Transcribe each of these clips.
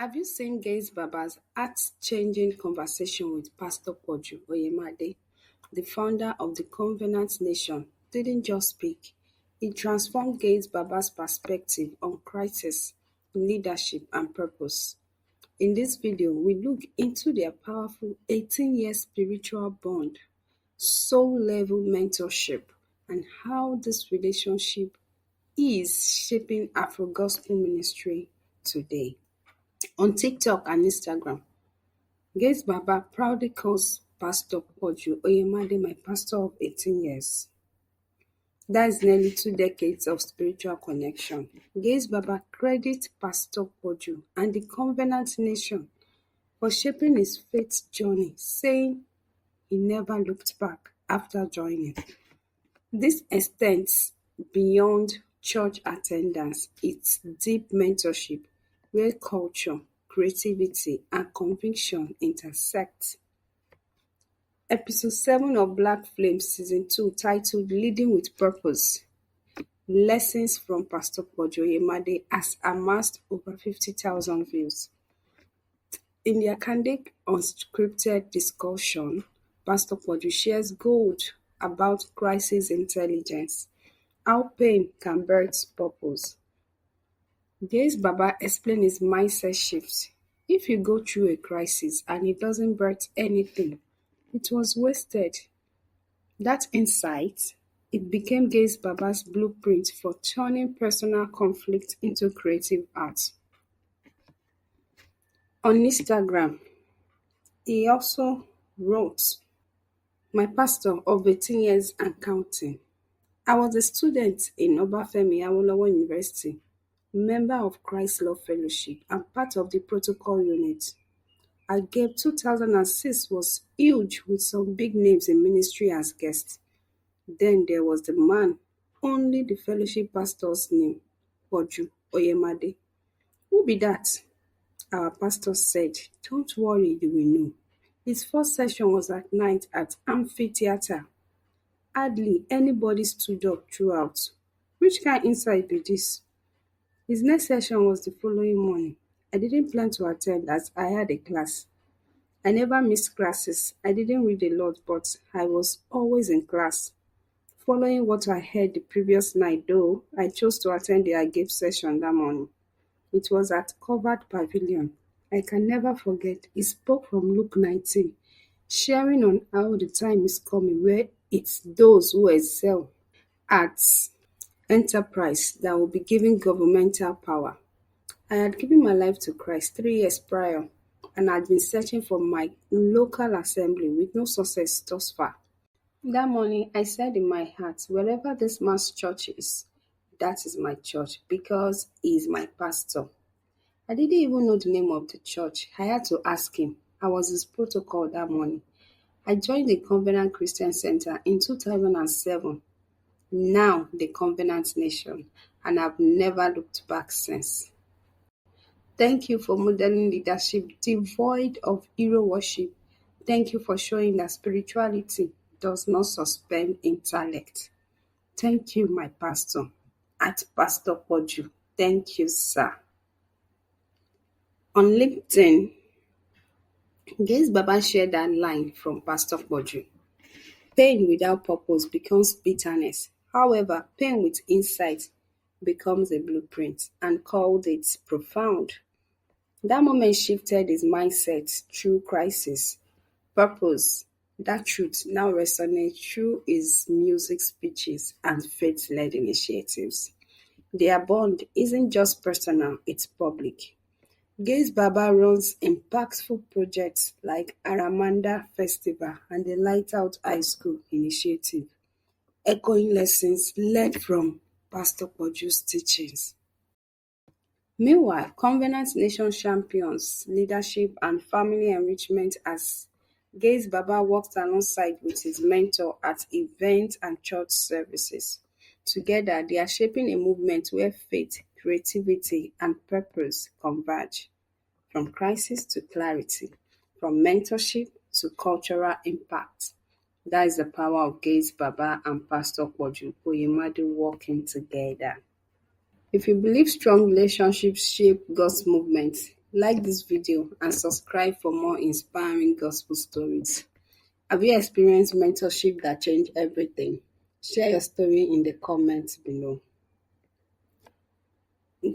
Have you seen Gaise Baba's heart-changing conversation with Pastor Poju Oyemade, the founder of the Covenant Nation? Didn't just speak. It transformed Gaise Baba's perspective on crisis, leadership, and purpose. In this video, we look into their powerful 18-year spiritual bond, soul-level mentorship, and how this relationship is shaping AfroGospel ministry today. On TikTok and Instagram, Gaise Baba proudly calls Pastor Poju Oyemade my pastor of 18 years. That is nearly 2 decades of spiritual connection. Gaise Baba credits Pastor Poju and the Covenant Nation for shaping his faith journey, saying he never looked back after joining. This extends beyond church attendance. It's deep mentorship where culture, creativity, and conviction intersect. Episode 7 of Black Flame Season 2, titled Leading with Purpose, Lessons from Pastor Poju Oyemade, has amassed over 50,000 views. In their candid, unscripted discussion, Pastor Poju shares gold about crisis intelligence, how pain can birth purpose. Gaise Baba explained his mindset shift. If you go through a crisis and it doesn't birth anything, it was wasted. That insight, it became Gaise Baba's blueprint for turning personal conflict into creative art. On Instagram, he also wrote, "My pastor of 18 years and counting. I was a student in Obafemi Awolowo University, member of Christ Love Fellowship, and part of the protocol unit. I gave 2006 was huge with some big names in ministry as guests. Then there was the man, only the fellowship pastor's name, Poju Oyemade. Who be that?" Our pastor said, "Don't worry, you will know. His first session was at night at amphitheater. Hardly anybody stood up throughout. Which kind insight be this?" His next session was the following morning. I didn't plan to attend as I had a class. I never missed classes. I didn't read a lot, but I was always in class. Following what I heard the previous night though, I chose to attend the gift session that morning. It was at Covered Pavilion. I can never forget, he spoke from Luke 19, sharing on how the time is coming where it's those who excel at enterprise that will be given governmental power. I had given my life to Christ 3 years prior, and had been searching for my local assembly with no success thus far. That morning, I said in my heart, wherever this man's church is, that is my church, because he is my pastor. I didn't even know the name of the church. I had to ask him. I was his protocol that morning. I joined the Covenant Christian Center in 2007, now the Covenant Nation, and I've never looked back since. Thank you for modeling leadership devoid of hero worship. Thank you for showing that spirituality does not suspend intellect. Thank you, my pastor. At Pastor Poju. Thank you, sir. On LinkedIn, Gaise Baba shared that line from Pastor Poju. Pain without purpose becomes bitterness. However, pain with insight becomes a blueprint, and called it profound. That moment shifted his mindset through crisis, purpose. That truth now resonates through his music speeches and faith-led initiatives. Their bond isn't just personal, it's public. Gaise Baba runs impactful projects like Aramanda Festival and the LightOut High School initiative, echoing lessons learned from Pastor Poju's teachings. Meanwhile, Covenant Nation champions leadership and family enrichment as Gaise Baba works alongside with his mentor at events and church services. Together, they are shaping a movement where faith, creativity, and purpose converge, from crisis to clarity, from mentorship to cultural impact. That is the power of Gaise Baba and Pastor Poju Oyemade working together. If you believe strong relationships shape God's movement, Like this video and subscribe for more inspiring gospel stories. Have you experienced mentorship that changed everything? Share your story in the comments below.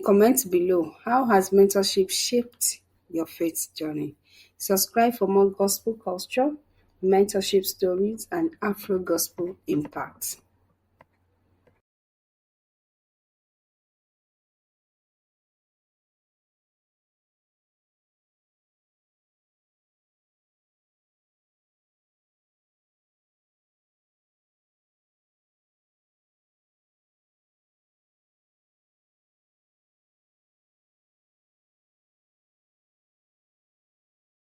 Comment below, how has mentorship shaped your faith journey? Subscribe for more gospel culture, mentorship stories, and Afro gospel impact.